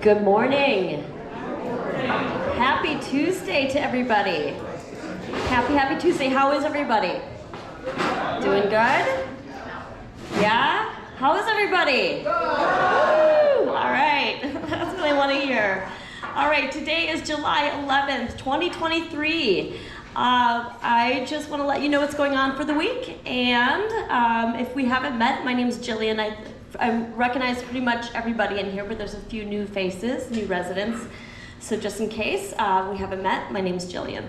Good morning. Happy Tuesday to everybody. Happy Tuesday. How is everybody? Doing good? Yeah? How is everybody? Woo! All right. That's what I want to hear. All right. Today is July 11th, 2023. I just want to let you know what's going on for the week. And if we haven't met, my name is Jillian. I recognize pretty much everybody in here, but there's a few new faces, new residents. So just in case we haven't met, my name is Jillian.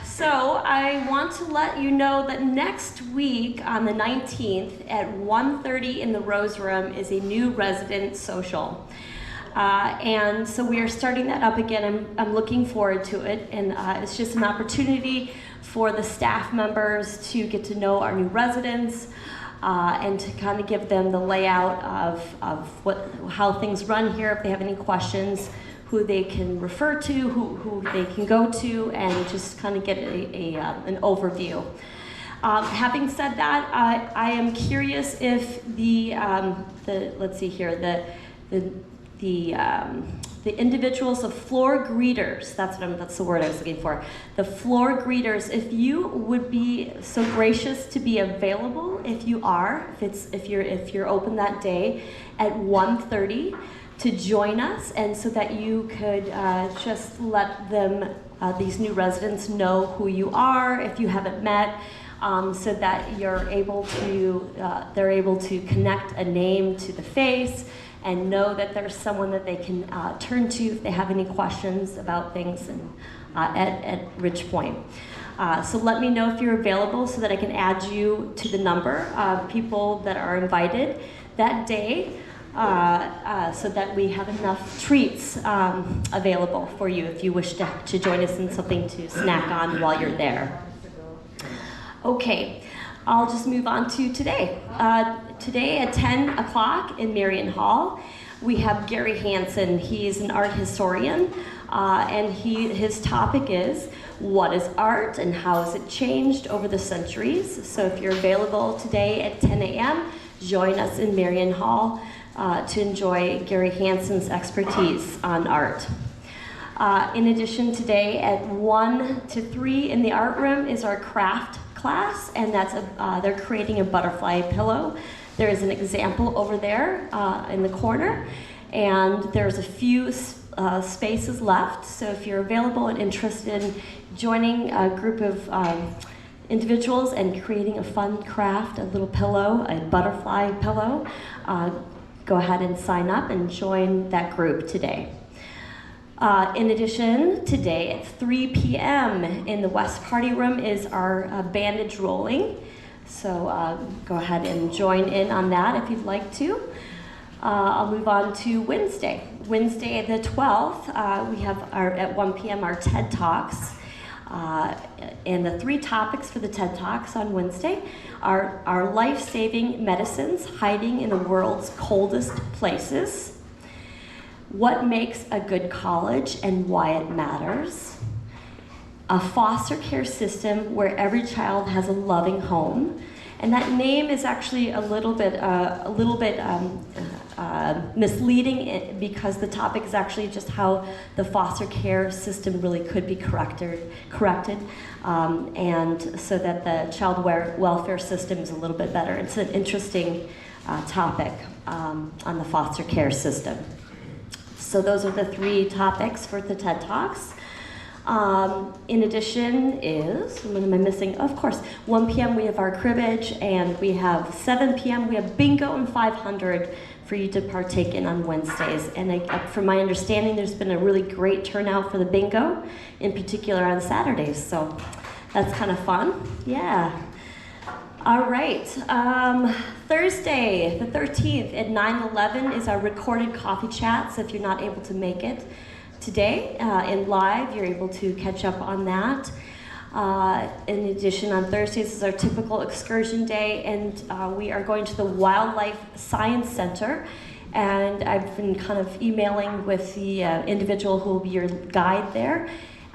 So I want to let you know that next week on the 19th at 1:30 in the Rose Room is a new resident social. And so we are starting that up again. I'm looking forward to it. And it's just an opportunity for the staff members to get to know our new residents and to kind of give them the layout of how things run here, if they have any questions, who they can refer to, who they can go to, and just kind of get an overview. Having said that, I am curious if the individuals of floor greeters, that's the word I was looking for. The floor greeters, if you would be so gracious to be available, if you're open that day at 1:30 to join us, and so that you could just let them, these new residents, know who you are if you haven't met, so that they're able to connect a name to the face and know that there's someone that they can turn to if they have any questions about things at Ridge Point. So let me know if you're available so that I can add you to the number of people that are invited that day, so that we have enough treats available for you if you wish to join us in something to snack on while you're there. Okay, I'll just move on to today. Today at 10 o'clock in Marion Hall, we have Gary Hansen. He's an art historian, and his topic is, what is art and how has it changed over the centuries? So if you're available today at 10 a.m., join us in Marion Hall to enjoy Gary Hansen's expertise on art. In addition, today at 1 to 3 in the art room is our craft class, and they're creating a butterfly pillow. There is an example over there in the corner, and there's a few spaces left. So if you're available and interested in joining a group of individuals and creating a fun craft, a little pillow, a butterfly pillow, go ahead and sign up and join that group today. In addition, today at 3 p.m. in the West Party Room is our bandage rolling. So go ahead and join in on that if you'd like to. I'll move on to Wednesday. Wednesday the 12th, we have at 1 p.m. our TED Talks. And the 3 topics for the TED Talks on Wednesday are life-saving medicines hiding in the world's coldest places, what makes a good college and why it matters, a foster care system where every child has a loving home. And that name is actually a little bit misleading, because the topic is actually just how the foster care system really could be corrected, and so that the child welfare system is a little bit better. It's an interesting topic on the foster care system. So those are the 3 topics for the TED Talks. In addition what am I missing? Of course, 1 p.m. we have our cribbage, and we have 7 p.m. we have bingo and 500 for you to partake in on Wednesdays. And from my understanding, there's been a really great turnout for the bingo, in particular on Saturdays. So that's kind of fun. Yeah. All right. Thursday, the 13th at 9:11 is our recorded coffee chat. So if you're not able to make it today in live, you're able to catch up on that. In addition, on Thursdays is our typical excursion day, and we are going to the Wildlife Science Center. And I've been kind of emailing with the individual who will be your guide there.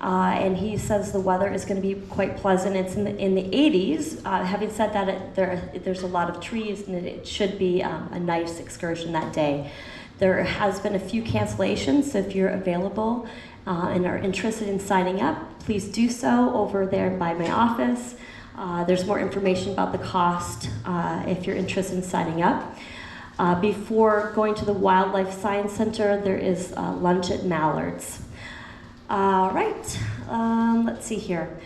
And he says the weather is going to be quite pleasant. It's in the 80s. Having said that, there's a lot of trees, and it should be a nice excursion that day There has been a few cancellations, so if you're available and are interested in signing up, please do so over there by my office. There's more information about the cost if you're interested in signing up. Before going to the Wildlife Science Center, there is lunch at Mallard's. All right, let's see here.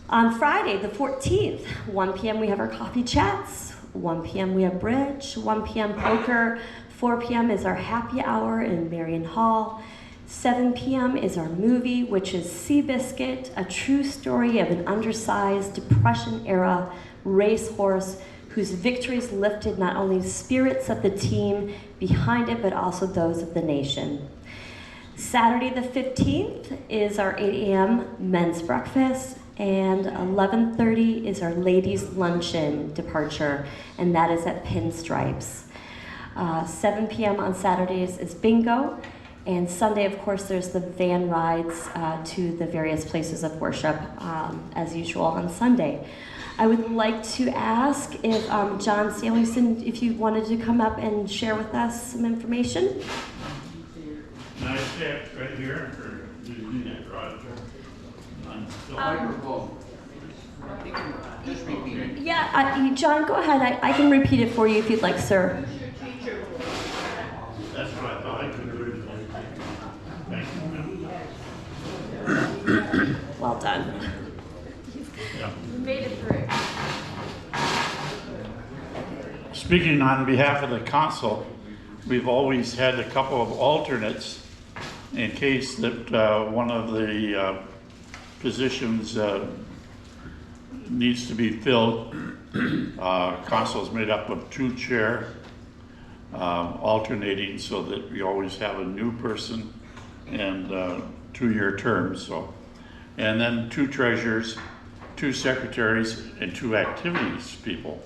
On Friday, the 14th, 1 p.m. we have our coffee chats. 1 p.m. we have bridge. 1 p.m. poker. 4 p.m. is our happy hour in Marion Hall. 7 p.m. is our movie, which is Seabiscuit, a true story of an undersized Depression-era racehorse whose victories lifted not only the spirits of the team behind it, but also those of the nation. Saturday the 15th is our 8 a.m. men's breakfast, and 11:30 is our ladies' luncheon departure, and that is at Pinstripes. 7 p.m. on Saturdays is bingo, and Sunday, of course, there's the van rides to the various places of worship, as usual on Sunday. I would like to ask if John Samuelson, if you wanted to come up and share with us some information. Can I stand right here, or do you need that garage? Microphone. Just repeat it. Yeah, John, go ahead. I can repeat it for you if you'd like, sir. That's what I thought I could do. Thank you. Well done. Yeah. You made it through. Speaking on behalf of the council, we've always had a couple of alternates in case that one of the positions needs to be filled. Council is made up of 2 chair, alternating so that we always have a new person and 2-year terms. So, and then 2 treasurers, 2 secretaries, and 2 activities people,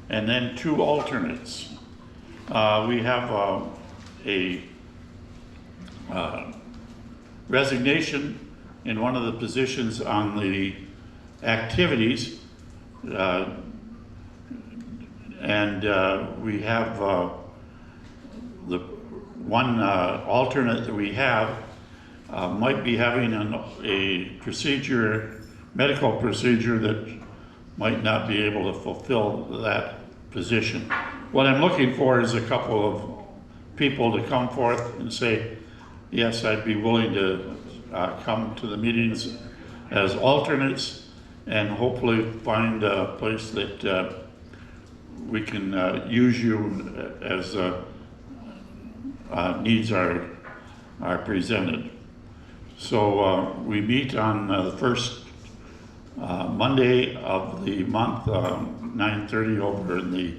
and then 2 alternates. We have a resignation in one of the positions on the activities, and we have the one alternate that we have might be having a procedure, medical procedure, that might not be able to fulfill that position. What I'm looking for is a couple of people to come forth and say, yes, I'd be willing to come to the meetings as alternates, and hopefully find a place that we can use you as needs are presented. So we meet on the first Monday of the month, 9:30 over in the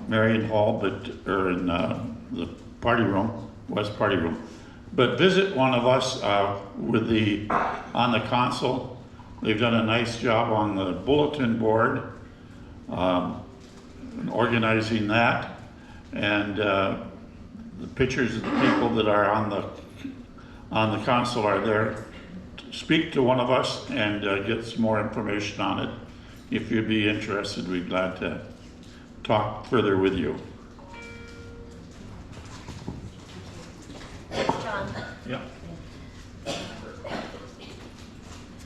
Marion Hall, or in the party room, West Party Room. But visit one of us on the council. They've done a nice job on the bulletin board, organizing that, and the pictures of the people that are on the council are there. Speak to one of us and get some more information on it. If you'd be interested, we'd be glad to talk further with you. John. Yeah.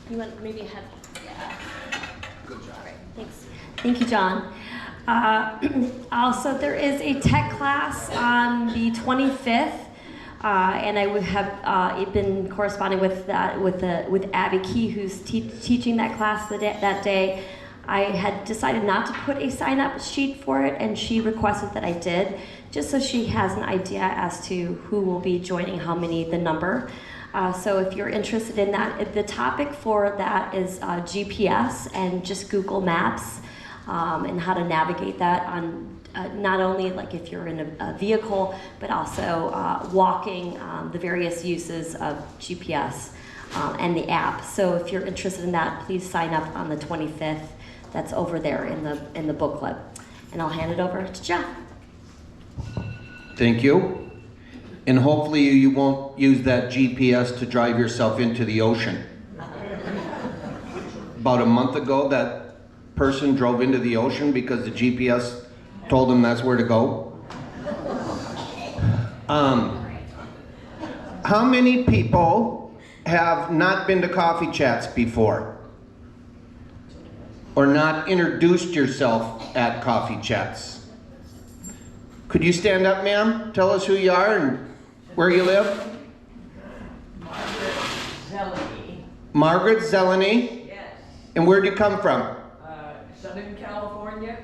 You want maybe have, yeah. Good job. All right, thanks. Thank you, John. Also, there is a tech class on the 25th, and I would have been corresponding with that with Abby Key, who's teaching that class that day. I had decided not to put a sign-up sheet for it, and she requested that I did, just so she has an idea as to who will be joining, how many, the number. So if you're interested in that, the topic for that is GPS and just Google Maps, and how to navigate that on not only like if you're in a vehicle, but also walking, the various uses of GPS and the app. So if you're interested in that, please sign up on the 25th. That's over there in the booklet. And I'll hand it over to Jeff. Thank you. And hopefully you won't use that GPS to drive yourself into the ocean. About a month ago, that person drove into the ocean because the GPS told him that's where to go. How many people have not been to coffee chats before? Or not introduced yourself at coffee chats? Could you stand up, ma'am? Tell us who you are and where you live. Margaret Zeleny. Margaret Zeleny. Yes. And where'd you come from? Southern California.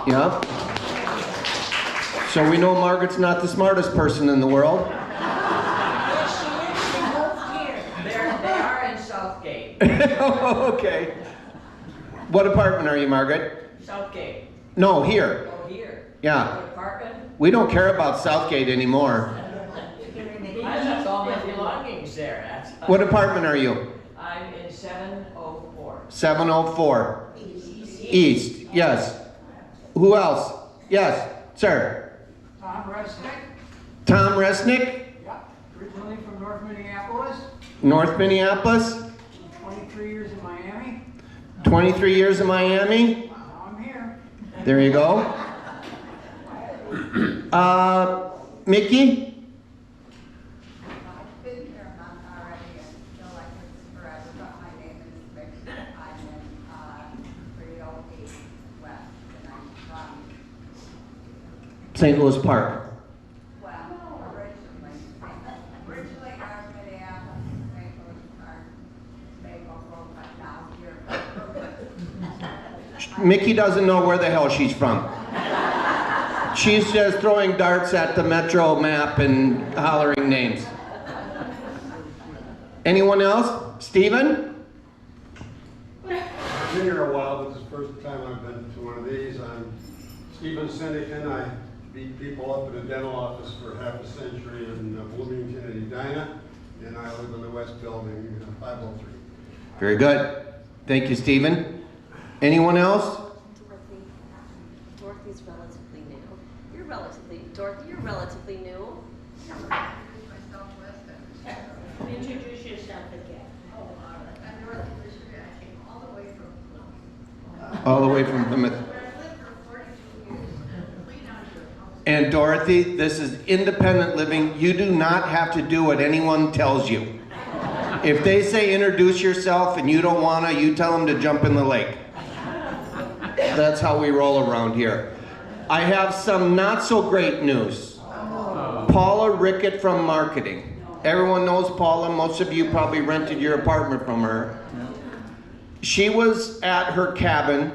Yeah. So we know Margaret's not the smartest person in the world. They are in Southgate. Okay. What apartment are you, Margaret? Southgate. No, here. Oh, here. Yeah. The apartment. We don't care about Southgate anymore. I left all my belongings there. What apartment are you? I'm in 704. 704. East. Yes. Who else? Yes, sir. Tom Resnick. Tom Resnick, Yeah. Originally from North Minneapolis. North Minneapolis. 23 years in Miami. 23 years in Miami. Now I'm here. There you go. Mickey? I've been here a month already and feel like it's forever, but my name is Vic. I'm in 308 West, and I'm from, St. Louis Park. well, originally out of Minneapolis, St. Louis Park, Maple Grove, but now here. Mickey doesn't know where the hell she's from. She's just throwing darts at the Metro map and hollering names. Anyone else? Stephen? I've been here a while, but this is the first time I've been to one of these. I'm Stephen Senecan. I beat people up in a dental office for half a century in Bloomington and Edina, and I live in the West Building, 503. Very good. Thank you, Stephen. Anyone else? Dorothy's relatively new. Dorothy, you're relatively new. Introduce yourself again. I'm Dorothy Fisher. I came all the way from Plymouth. All the way from Plymouth. I've lived for 42 years. Clean out your house. And Dorothy, this is independent living. You do not have to do what anyone tells you. If they say introduce yourself and you don't want to, you tell them to jump in the lake. That's how we roll around here. I have some not so great news. Paula Rickett from marketing. Everyone knows Paula. Most of you probably rented your apartment from her. She was at her cabin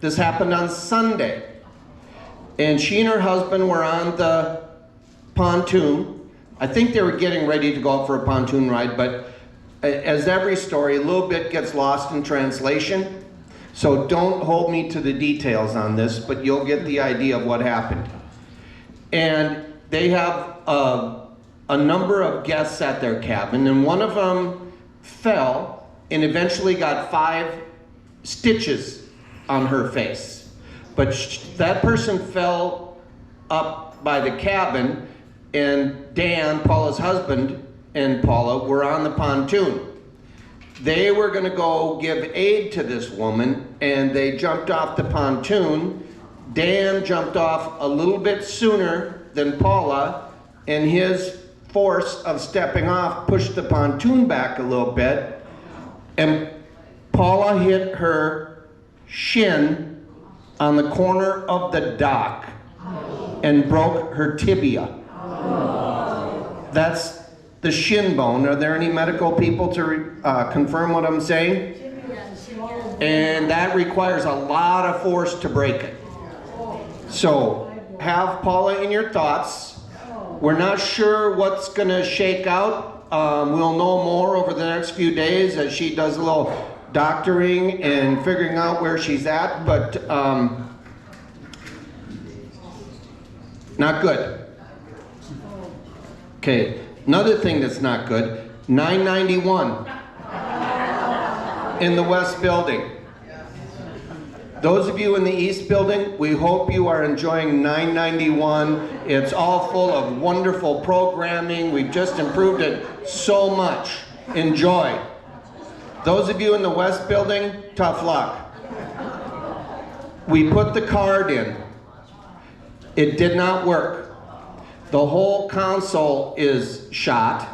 this happened on Sunday. And she and her husband were on the pontoon. I think they were getting ready to go out for a pontoon ride, but as every story, a little bit gets lost in translation. So don't hold me to the details on this, but you'll get the idea of what happened. And they have a number of guests at their cabin, and one of them fell and eventually got 5 stitches on her face. But that person fell up by the cabin, and Dan, Paula's husband, and Paula were on the pontoon. They were going to go give aid to this woman, and they jumped off the pontoon. Dan jumped off a little bit sooner than Paula, and his force of stepping off pushed the pontoon back a little bit, and Paula hit her shin on the corner of the dock and broke her tibia. That's the shin bone. Are there any medical people to confirm what I'm saying? And that requires a lot of force to break it. So have Paula in your thoughts. We're not sure what's going to shake out. We'll know more over the next few days as she does a little doctoring and figuring out where she's at, but not good. Okay, another thing that's not good, 991 in the West Building. Those of you in the East Building, we hope you are enjoying 991. It's all full of wonderful programming. We've just improved it so much. Enjoy. Those of you in the West Building, tough luck. We put the card in. It did not work. The whole console is shot.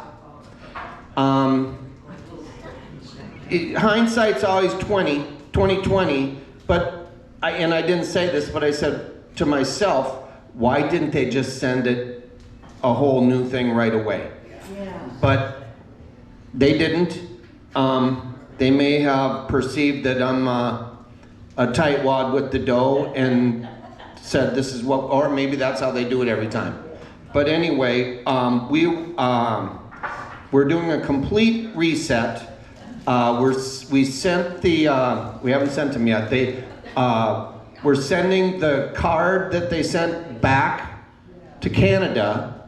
Hindsight's always 2020, but I didn't say this, but I said to myself, why didn't they just send it a whole new thing right away? Yeah. But they didn't. They may have perceived that I'm a tightwad with the dough and said this is what, or maybe that's how they do it every time. But anyway, we're doing a complete reset. We sent the, we haven't sent them yet. We're sending the card that they sent back to Canada,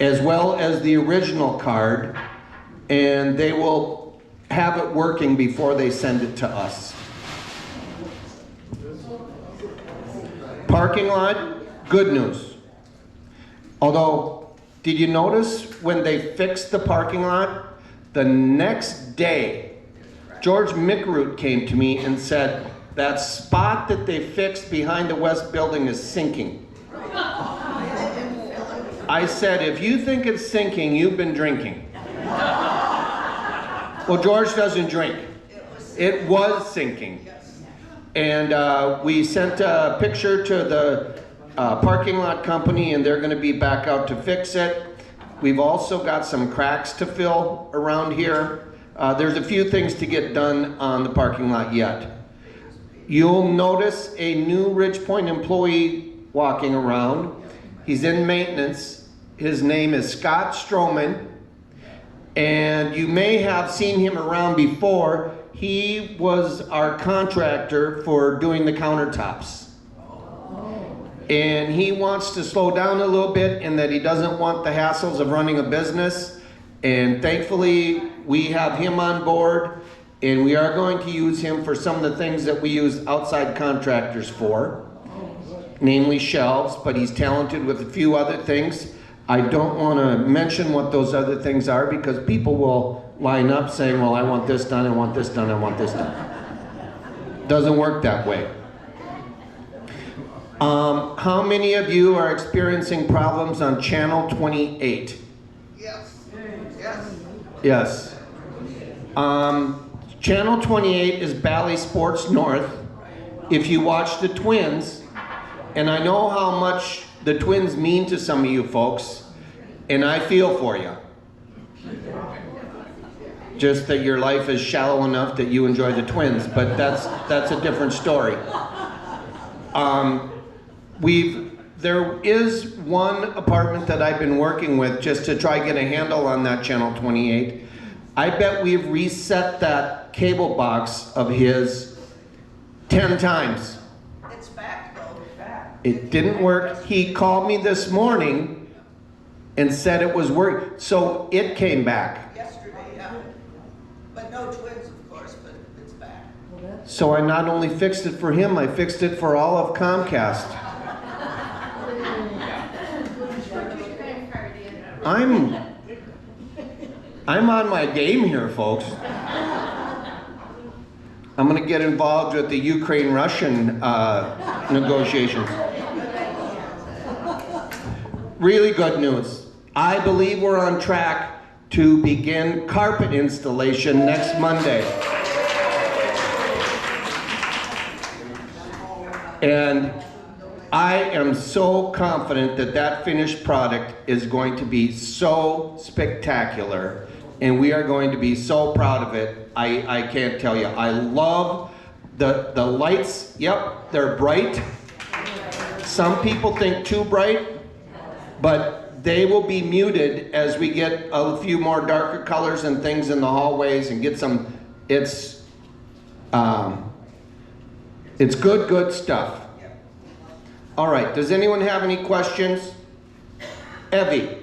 as well as the original card, and they will have it working before they send it to us. Parking lot, good news. Although, did you notice when they fixed the parking lot, the next day, George Mickroot came to me and said, that spot that they fixed behind the West Building is sinking. I said, if you think it's sinking, you've been drinking. Well, George doesn't drink. It was sinking. And we sent a picture to the parking lot company, and they're going to be back out to fix it. We've also got some cracks to fill around here. There's a few things to get done on the parking lot yet. You'll notice a new Ridge Point employee walking around. He's in maintenance. His name is Scott Stroman. And you may have seen him around before. He was our contractor for doing the countertops. And he wants to slow down a little bit in that he doesn't want the hassles of running a business. And thankfully, we have him on board, and we are going to use him for some of the things that we use outside contractors for, namely shelves, but he's talented with a few other things. I don't want to mention what those other things are because people will line up saying, well, I want this done, I want this done, I want this done. Doesn't work that way. How many of you are experiencing problems on channel 28? Yes. Yes. Yes. Channel 28 is Bally Sports North. If you watch the Twins, and I know how much the Twins mean to some of you folks, and I feel for you. Just that your life is shallow enough that you enjoy the Twins, but that's a different story. There is one apartment that I've been working with just to try get a handle on that channel 28. I bet we've reset that cable box of his 10 times. It's back though. It didn't work. He called me this morning and said it was working. So it came back. Yesterday, yeah. But no Twins, of course, but it's back. So I not only fixed it for him, I fixed it for all of Comcast. I'm on my game here, folks. I'm going to get involved with the Ukraine-Russian negotiations. Really good news. I believe we're on track to begin carpet installation next Monday. And I am so confident that that finished product is going to be so spectacular, and we are going to be so proud of it. I can't tell you. I love the lights. Yep, they're bright. Some people think too bright, but they will be muted as we get a few more darker colors and things in the hallways and get some. It's good stuff. All right, does anyone have any questions? Evie. Is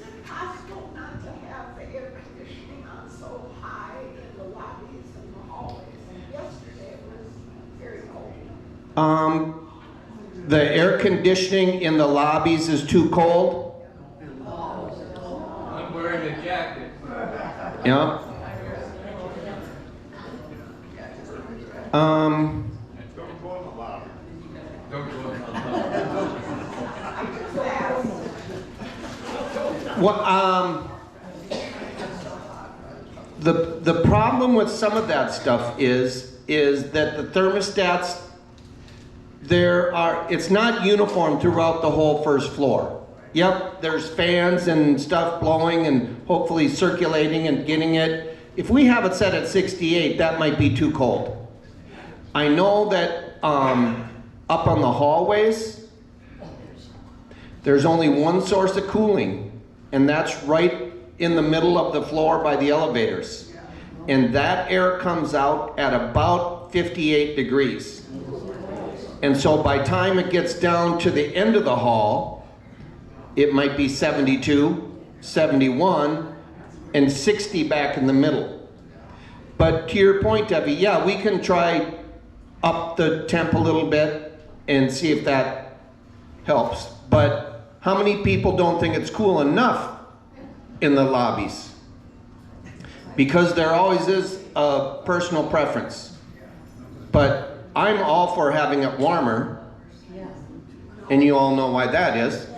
it possible not to have the air conditioning on so high in the lobbies and the hallways? Yesterday it was very cold. The air conditioning in the lobbies is too cold? I'm wearing a jacket. Yeah. Don't go in the lobby. What, the problem with some of that stuff is that the thermostats, it's not uniform throughout the whole first floor. Yep, there's fans and stuff blowing and hopefully circulating and getting it. If we have it set at 68, that might be too cold. I know that up on the hallways, there's only one source of cooling, and that's right in the middle of the floor by the elevators. And that air comes out at about 58 degrees. And so by time it gets down to the end of the hall, it might be 72, 71, and 60 back in the middle. But to your point, Debbie, yeah, we can try up the temp a little bit and see if that helps. But how many people don't think it's cool enough in the lobbies? Because there always is a personal preference. But I'm all for having it warmer, and you all know why that is.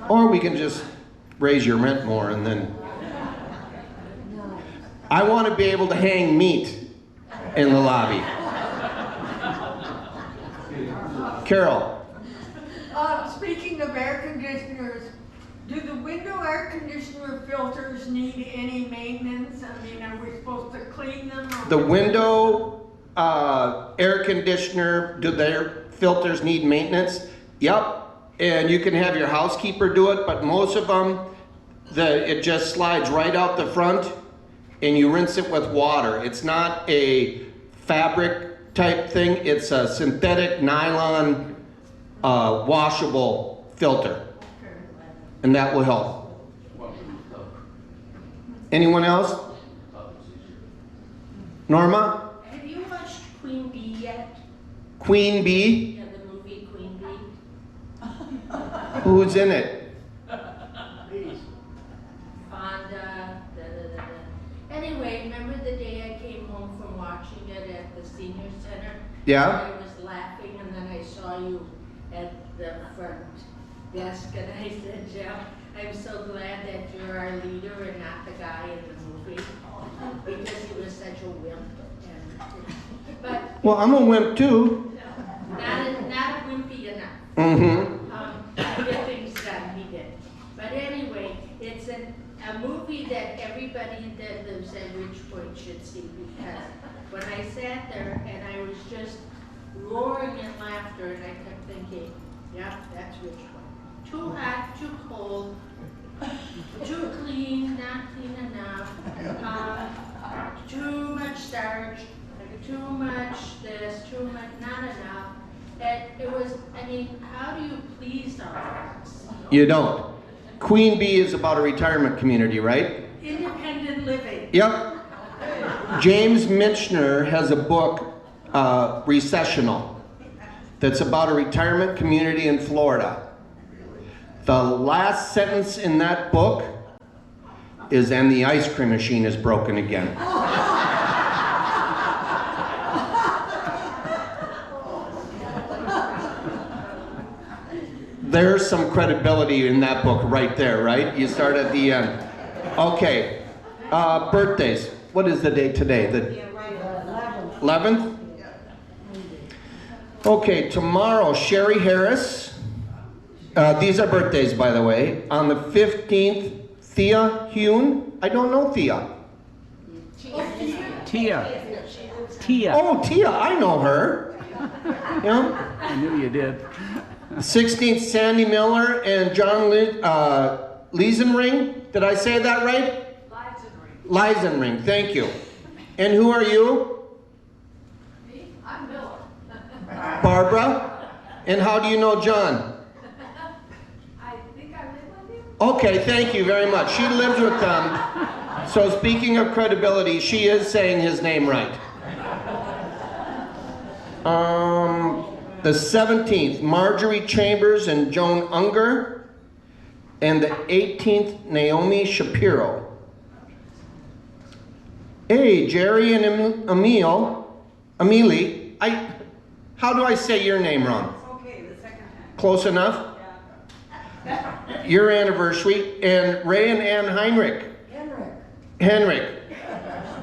Or we can just raise your rent more and then... I want to be able to hang meat in the lobby. Carol. Speaking of air conditioners, do the window air conditioner filters need any maintenance? I mean, are we supposed to clean them? The window air conditioner, do their filters need maintenance? Yep. And you can have your housekeeper do it, but most of them, it just slides right out the front and you rinse it with water. It's not a fabric type thing, it's a synthetic nylon washable filter. And that will help. Anyone else? Norma? Have you watched Queen Bee yet? Queen Bee? Yeah, the movie Queen Bee. Who's in it? Fonda, Anyway, remember the day I came home from watching it at the senior center? Yeah. I was laughing and then I saw you at the front desk and I said, Jeff, I'm so glad that you're our leader and not the guy in the movie because he was such a wimp. But Well, I'm a wimp too. not wimpy enough. Mm-hmm. Get things done, he did. But anyway, it's a movie that everybody that lives at Ridge Point should see because when I sat there and I was just roaring in laughter and I kept thinking, yeah, that's Ridge Point. Too hot, too cold, too clean, not clean enough, too much starch, too much this, too much, not enough. And it was, I mean, how do you please all of us? You don't. Queen Bee is about a retirement community, right? Independent living. Yep. James Michener has a book, Recessional, that's about a retirement community in Florida. The last sentence in that book is, and the ice cream machine is broken again. There's some credibility in that book right there, right? You start at the end. Okay, birthdays. What is the date today? The 11th? Okay, tomorrow, Sherry Harris. These are birthdays, by the way. On the 15th, Thea Hune. I don't know Thea. Tia. Oh, Tia, I know her. Yeah. I knew you did. 16th, Sandy Miller and John Leisenring. Did I say that right? Leisenring, thank you. And who are you? Me? I'm Miller. Barbara. And how do you know John? I think I live with you. Okay, thank you very much. She lives with them. So speaking of credibility, she is saying his name right. The 17th, Marjorie Chambers and Joan Unger. And the 18th, Naomi Shapiro. Hey, Jerry and Amelie, how do I say your name wrong? Okay, the second time. Close enough? your anniversary, and Ray and Ann Heinrich. Henrik.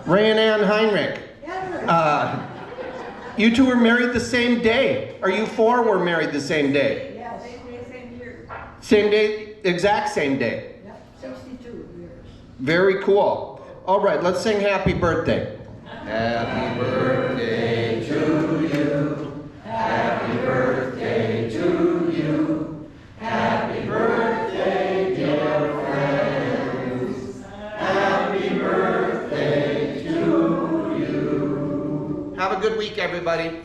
Ray and Ann Heinrich. You two were married the same day. Or you four were married the same day? Yeah, same day, same year. Same day, exact same day. Yep, 62 years. Very cool. All right, let's sing happy birthday. Happy birthday to you. Happy birthday to you. Happy birthday, dear friends. Happy birthday to you. Have a good week, everybody.